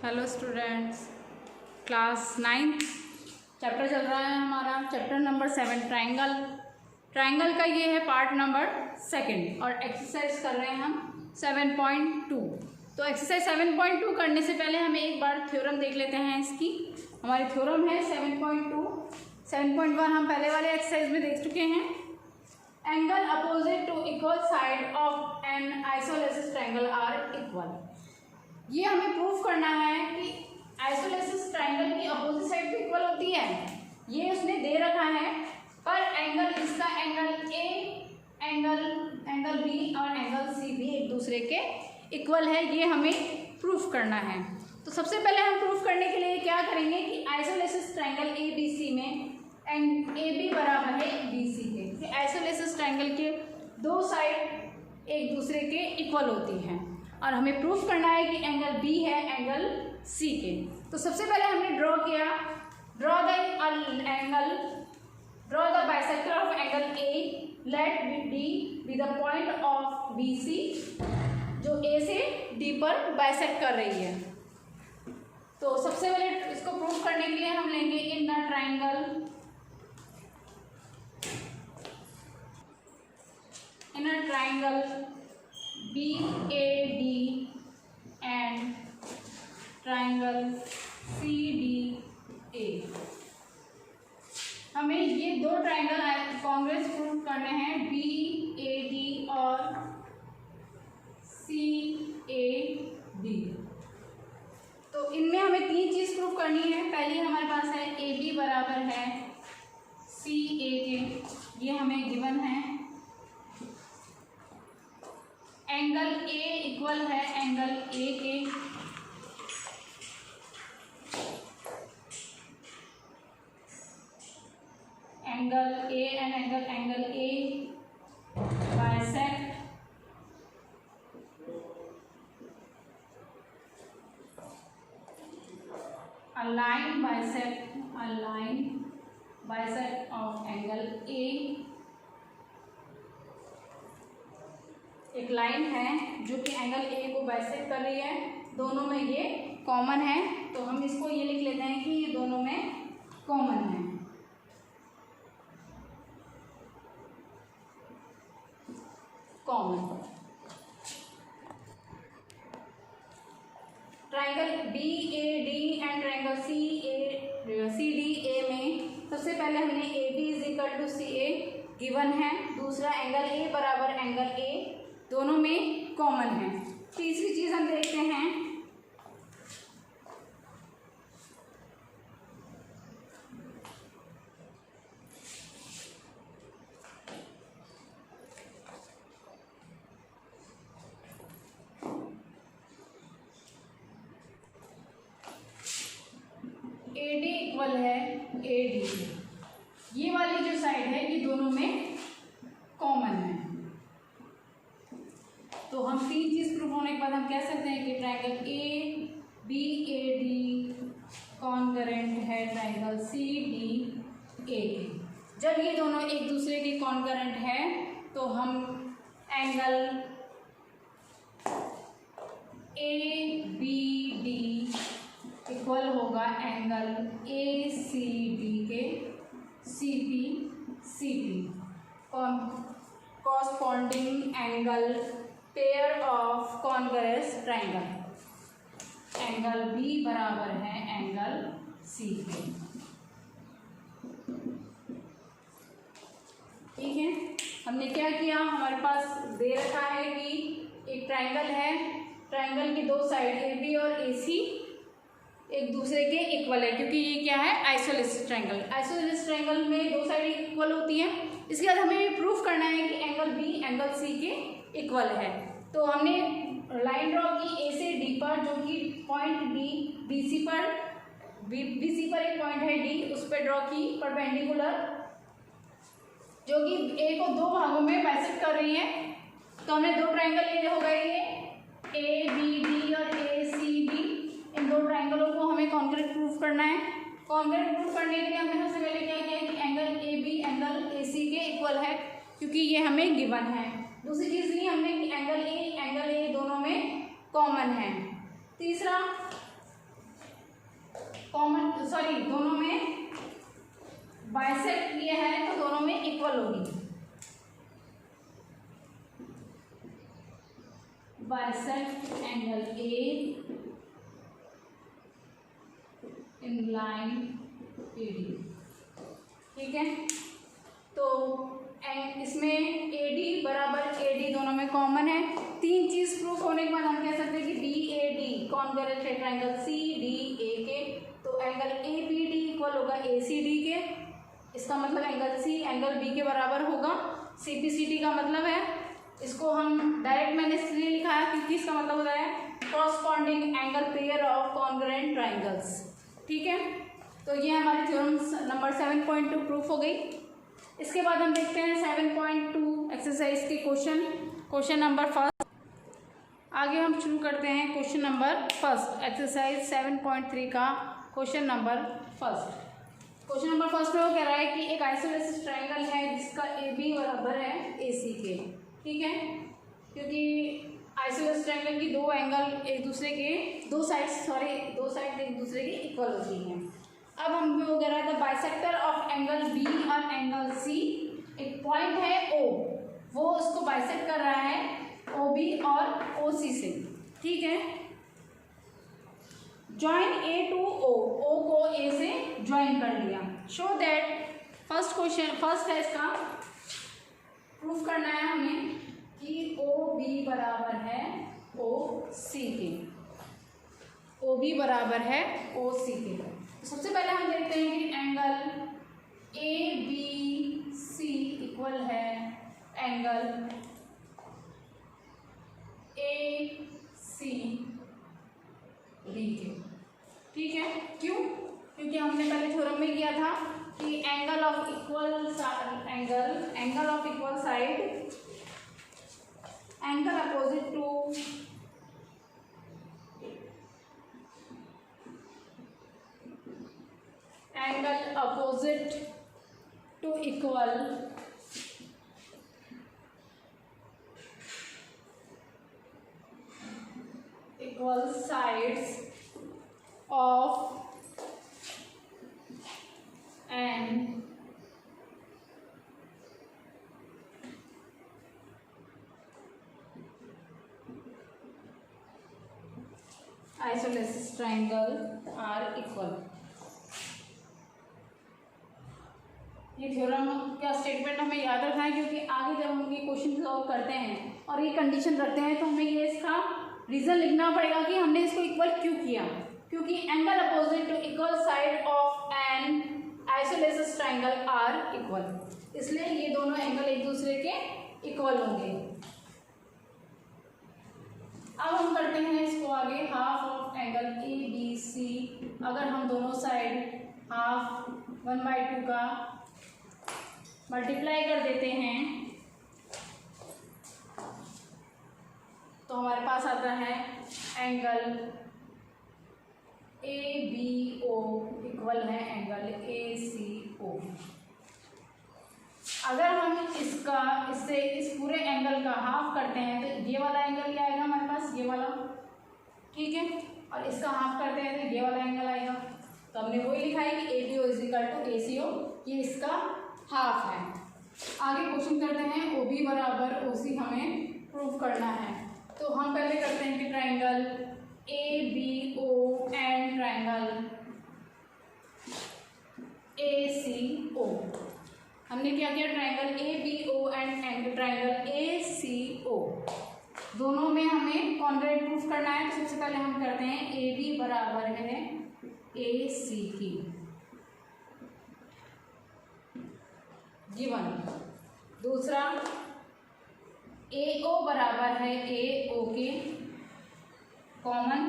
Hello students, class 9th chapter चल रहा है हमारा, चैप्टर नंबर 7 ट्राइंगल का ये है पार्ट नंबर 2 और एक्सरसाइज कर रहे हैं हम 7.2। तो एक्सरसाइज 7.2 करने से पहले हम एक बार थ्योरम देख लेते हैं। इसकी हमारी थ्योरम है 7.2। 7.1 हम पहले वाले एक्सरसाइज में देख चुके हैं। Angle opposite to equal side of an isosceles triangle are equal. ये हमें प्रूफ करना है कि आइसोलेसिस ट्राइंगल की अपोजिट साइड तो इक्वल होती है, ये उसने दे रखा है, पर एंगल इसका एंगल ए, एंगल बी और एंगल सी भी एक दूसरे के इक्वल है, ये हमें प्रूफ करना है। तो सबसे पहले हम प्रूफ करने के लिए क्या करेंगे कि आइसोलेसिस ट्राइंगल ए बी सी में ए बी बराबर है बी सी के। आइसोलेसिस ट्राइंगल के दो साइड एक दूसरे के इक्वल होती हैं और हमें प्रूफ करना है कि एंगल बी है एंगल सी के। तो सबसे पहले हमने ड्रॉ किया, draw the bisector of angle A, let D be the point of B C जो ए से डी पर बाइसेक्ट कर रही है। तो सबसे पहले इसको प्रूफ करने के लिए हम लेंगे in the triangle BAD and triangle CDA। हमें ये दो ट्राइंगल कॉन्ग्रेस प्रूफ करने हैं, BAD और CAD। तो इनमें हमें तीन चीज़ प्रूफ करनी है। पहली हमारे पास है AB बराबर है CA के, ये हमें गिवन है। एंगल ए इक्वल है एंगल ए के, angle A and angle A bisect a line bisect of angle A. एक लाइन है जो कि एंगल ए को बाइसेक्ट कर रही है, दोनों में ये कॉमन है, तो हम इसको ये लिख लेते हैं कि ये दोनों में कॉमन है। Common triangle BAD and triangle CDA में सबसे पहले हमने AB is equal to CA given है, दूसरा एंगल ए बराबर एंगल ए, दोनों में कॉमन है। तीसरी चीज हम देखते हैं, AD इक्वल है AD। ये वाली जो साइड है ये दोनों में कॉमन है। तो हम तीन चीज प्रूफ होने के बाद हम कह सकते हैं कि ट्राइंगल ABAD कॉन्करेंट है ट्राइंगल CDA। जब ये दोनों एक दूसरे के कॉन्करेंट है तो हम एंगल ABD इक्वल होगा एंगल ACD के CPCD corresponding angle pair of Congress triangle. Angle B बराबर है एंगल C के। ठीक है, हमने क्या किया, हमारे पास दे रखा है कि एक ट्राइंगल है, ट्राइंगल की दो साइड AB और AC एक दूसरे के इक्वल है, क्योंकि ये क्या है आइसोलेसिस ट्राइंगल। आइसोलेसिस ट्राइंगल में दो साइड इक्वल होती है। इसके बाद हमें ये प्रूफ करना है कि एंगल B एंगल C के इक्वल है। तो हमने लाइन ड्रॉ की A से D पर, जो कि पॉइंट D BC पर एक पॉइंट है D, उस पर ड्रॉ की परपेंडिकुलर, जो कि A को दो भागों में बाइसेक्ट कर रही है। तो हमने दो ट्राइंगल लिए हो गए, ये ABD और ACD। इन दो ट्राइंगलों को हमें कॉन्क्रीट प्रूफ करना है। कॉन्क्रीट प्रूफ करने के लिए हमने सबसे पहले क्या किया कि एंगल AB एंगल AC के इक्वल है, क्योंकि ये हमें गिवन है। दूसरी चीज ली हमने कि एंगल ए दोनों में कॉमन है। तीसरा कॉमन सॉरी दोनों में बाइसेक्ट किया है तो दोनों में इक्वल होगी। Bisect angle A in line AD, ठीक है। तो इसमें AD बराबर AD दोनों में कॉमन है। तीन चीज प्रूफ होने के बाद हम कह सकते हैं कि BAD कॉन्ग्रुएंट है ट्रायंगल CDA के, तो एंगल ABD इक्वल होगा ACD के। इसका मतलब एंगल C एंगल B के बराबर होगा। CPCD का मतलब है, इसको हम डायरेक्ट मैंने इसलिए लिखा है क्योंकि इसका मतलब होता है corresponding angle pair of congruent triangles, ठीक है। तो ये हमारी थ्योरम नंबर 7.2 प्रूफ हो गई। इसके बाद हम देखते हैं 7.2 एक्सरसाइज के क्वेश्चन नंबर फर्स्ट। आगे हम शुरू करते हैं क्वेश्चन नंबर फर्स्ट, एक्सरसाइज 7.3 का question number first. Question number first में वो कह रहा है कि एक आइसोसेलेस ट्रायंगल है जिसका AB बराबर है AC के, ठीक है। क्योंकि आइसोसेलेस ट्रायंगल की दो एंगल एक दूसरे के दो साइड एक दूसरे के इक्वल होती हैं। अब हम वो कह रहा था बाइसेक्टर ऑफ एंगल B और एंगल C, एक पॉइंट है O, वो उसको बाइसेक्ट कर रहा है OB और OC से, ठीक है। ज्वाइन A टू O को A से ज्वाइन कर लिया। शो दैट फर्स्ट है इसका प्रूफ करना है हमें कि OB बराबर है OC के, OB बराबर है OC के। तो सबसे पहले हम देखते हैं कि एंगल ABC इक्वल है एंगल ACB के, ठीक है। क्यों? क्योंकि हमने पहले थ्योरम में किया था कि angle of equal side angle opposite to equal sides of an isosceles triangle are equal. ये थ्योरम का स्टेटमेंट हमें याद रखना है क्योंकि आगे जब हम ये क्वेश्चन सॉल्व करते हैं और ये कंडीशन रखते हैं तो हमें ये इसका रीज़न लिखना पड़ेगा कि हमने इसको इक्वल क्यों किया। क्योंकि angle opposite to equal side of an isosceles triangle are equal, इसलिए ये दोनों एंगल एक दूसरे के इक्वल होंगे। अब हम करते हैं इसको आगे, हाफ ऑफ एंगल ABC अगर हम दोनों साइड हाफ 1/2 का मल्टीप्लाई कर देते हैं तो हमारे पास आता है एंगल ABO इक्वल है एंगल ACO। अगर हम इससे इस पूरे एंगल का हाफ करते हैं तो ये वाला एंगल क्या आएगा हमारे पास, ये वाला, ठीक है। और इसका हाफ करते हैं तो ये वाला एंगल आएगा। तो हमने वही लिखा है कि ABO is equal to ACO, ये इसका हाफ है। आगे क्वेश्चन करते हैं OB बराबर OC हमें प्रूव करना है। तो हम पहले करते हैं कि triangle ABO and triangle ACO। हमने क्या किया, triangle ABO and triangle ACO दोनों में हमें कॉन्ग्रुएंट प्रूफ करना है। तो सबसे पहले हम करते हैं AB बराबर है AC की, गिवन। दूसरा AO बराबर है AO के, कॉमन।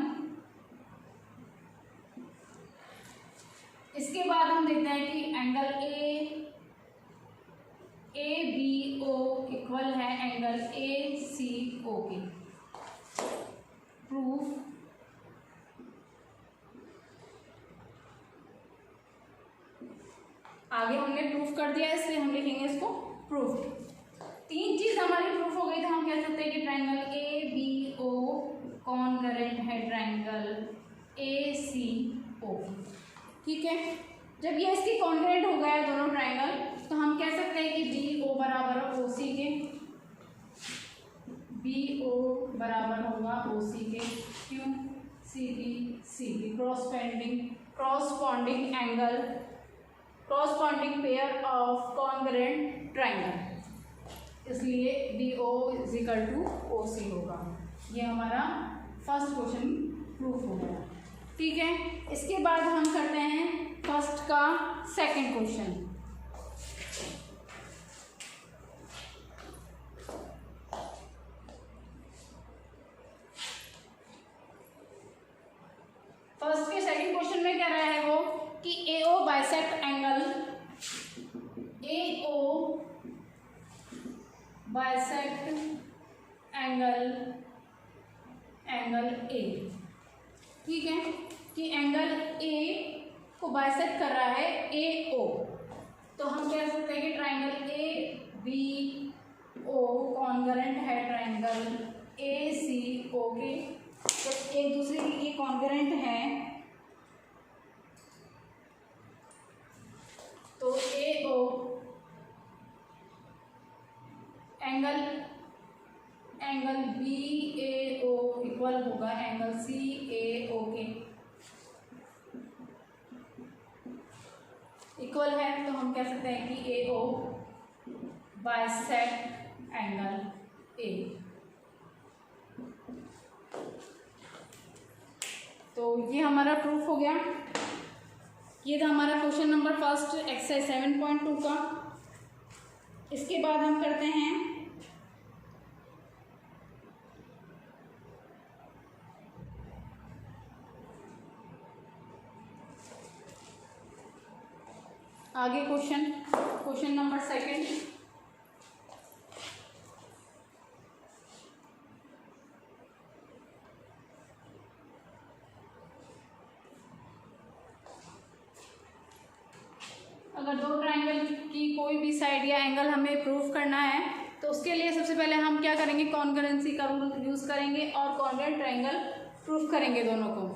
इसके बाद हम देखते हैं कि एंगल ABO इक्वल है एंगल ACO के, प्रूफ। आगे हमने प्रूफ कर दिया इसलिए हम लिखेंगे इसको प्रूफ। तीन चीज हमारी प्रूफ हो गई तो हम कह सकते हैं कि ट्रायंगल ABO कॉन्ग्रुएंट है ट्रायंगल ACO। ठीक है। जब ये इसके कॉन्ग्रुएंट हो गया दोनों ट्राइंगल, तो हम कह सकते हैं कि बी ओ बराबर ओ सी के, बी ओ बराबर होगा ओ सी के, क्यों, C B corresponding angle, corresponding pair of congruent triangle, इसलिए B O is equal to O C होगा। ये हमारा फर्स्ट क्वेश्चन प्रूफ हो गया। ठीक है, इसके बाद हम करते हैं फर्स्ट का सेकंड क्वेश्चन। फर्स्ट के सेकंड क्वेश्चन में क्या रहा है वो कि A O bisect angle, A O bisect angle A. ठीक है, कि एंगल ए को बाइसेक्ट कर रहा है ए ओ, तो हम कह सकते हैं कि triangle A B O congruent है ट्राइंगल ए सी ओ के, जब एक दूसरे के कॉन्ग्रुएंट है तो A O angle B A O equal होगा एंगल सी ए ओ के, इक्वल है, तो हम कह सकते हैं कि ए ओ बाइसेक्ट एंगल ए। तो ये हमारा प्रूफ हो गया। ये था हमारा क्वेश्चन नंबर फर्स्ट एक्सरसाइज 7.2 का। इसके बाद हम करते हैं आगे क्वेश्चन नंबर सेकंड। अगर दो ट्राइंगल की कोई भी साइड या एंगल हमें प्रूफ करना है तो उसके लिए सबसे पहले हम क्या करेंगे, कॉन्ग्रुएंसी का रूल यूज़ करेंगे और कॉन्ग्रुएंट ट्राइंगल प्रूफ करेंगे दोनों को।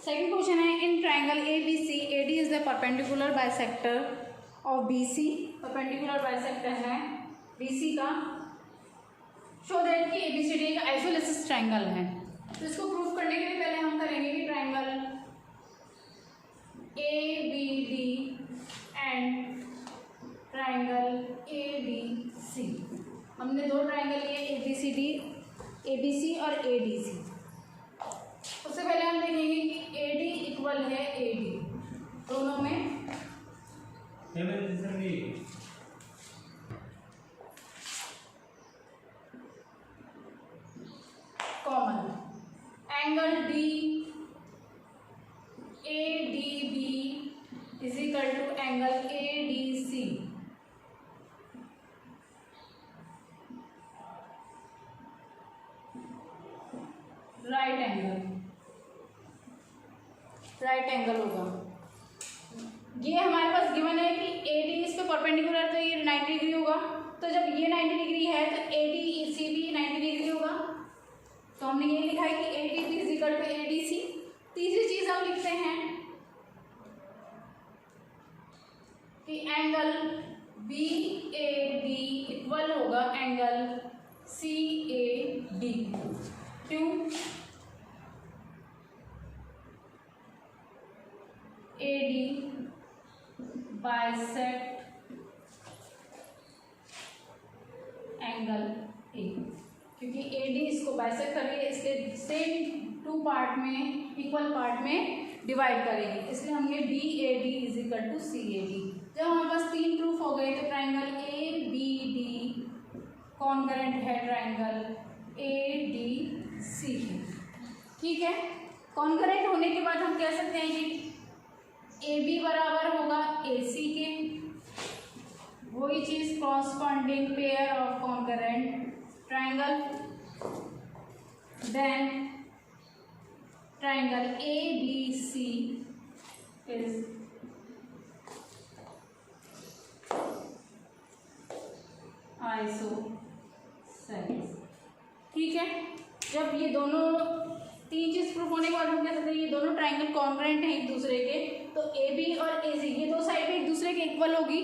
सेकंड क्वेश्चन है, in triangle A B C A D is the perpendicular bisector of B C, perpendicular bisector है बी सी का, शो दैट कि ए बी सी डी एक आइसोलेसिस ट्राइंगल है। तो इसको प्रूफ करने के लिए पहले हम करेंगे कि triangle A B D and triangle A D C, हमने दो ट्राइंगल लिए A B C D, A B C और ए डी सी। उससे पहले हम देखेंगे कि ए डी इक्वल है ए डी, दोनों में common angle D A D B is equal to angle A D C. Right angle होगा। ये हमारे पास गिवन है कि ए डी इस पे परपेंडिकुलर, तो ये 90 डिग्री होगा। तो जब ये 90 डिग्री है तो ए डी सी भी 90 डिग्री होगा। तो हमने ये लिखा है कि A D B is equal to A D C. तीसरी चीज हम लिखते हैं कि angle B A D equal होगा एंगल सी ए डी। क्यों? A D bisect angle A, क्योंकि ए डी इसको बाइसेक्ट करेगी इसलिए सेम टू पार्ट में इक्वल पार्ट में डिवाइड करेगी, इसलिए हमने D A D is equal to C A D. जब हमारे पास 3 प्रूफ हो गए तो triangle A B D concurrent है ट्राइंगल ए डी सी के। ठीक है, कॉन्करेंट होने के बाद हम कह सकते हैं कि ए बी बराबर होगा ए सी के, वही चीज corresponding pair of concurrent triangle, then triangle ABC is isosceles। ठीक है, जब ये दोनों 3 चीज प्रूफ होने के बाद हम कह सकते हैं ये दोनों ट्राइंगल कॉन्ग्रुएंट हैं एक दूसरे के, तो AB और AC ये दो साइड एक दूसरे के इक्वल होगी।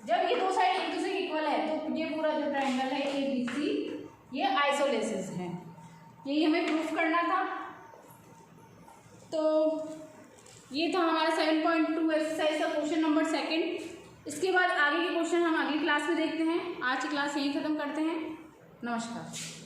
जब ये दो साइड एक दूसरे के इक्वल है तो ये पूरा जो ट्राइंगल है ABC ये आइसोलेसिस है। यही हमें प्रूफ करना था। तो ये था हमारा 7.2 एक्सरसाइज का क्वेश्चन नंबर 2। इसके बाद आगे के क्वेश्चन हम अगली क्लास में देखते हैं। आज की क्लास यहीं ख़त्म करते हैं। नमस्कार।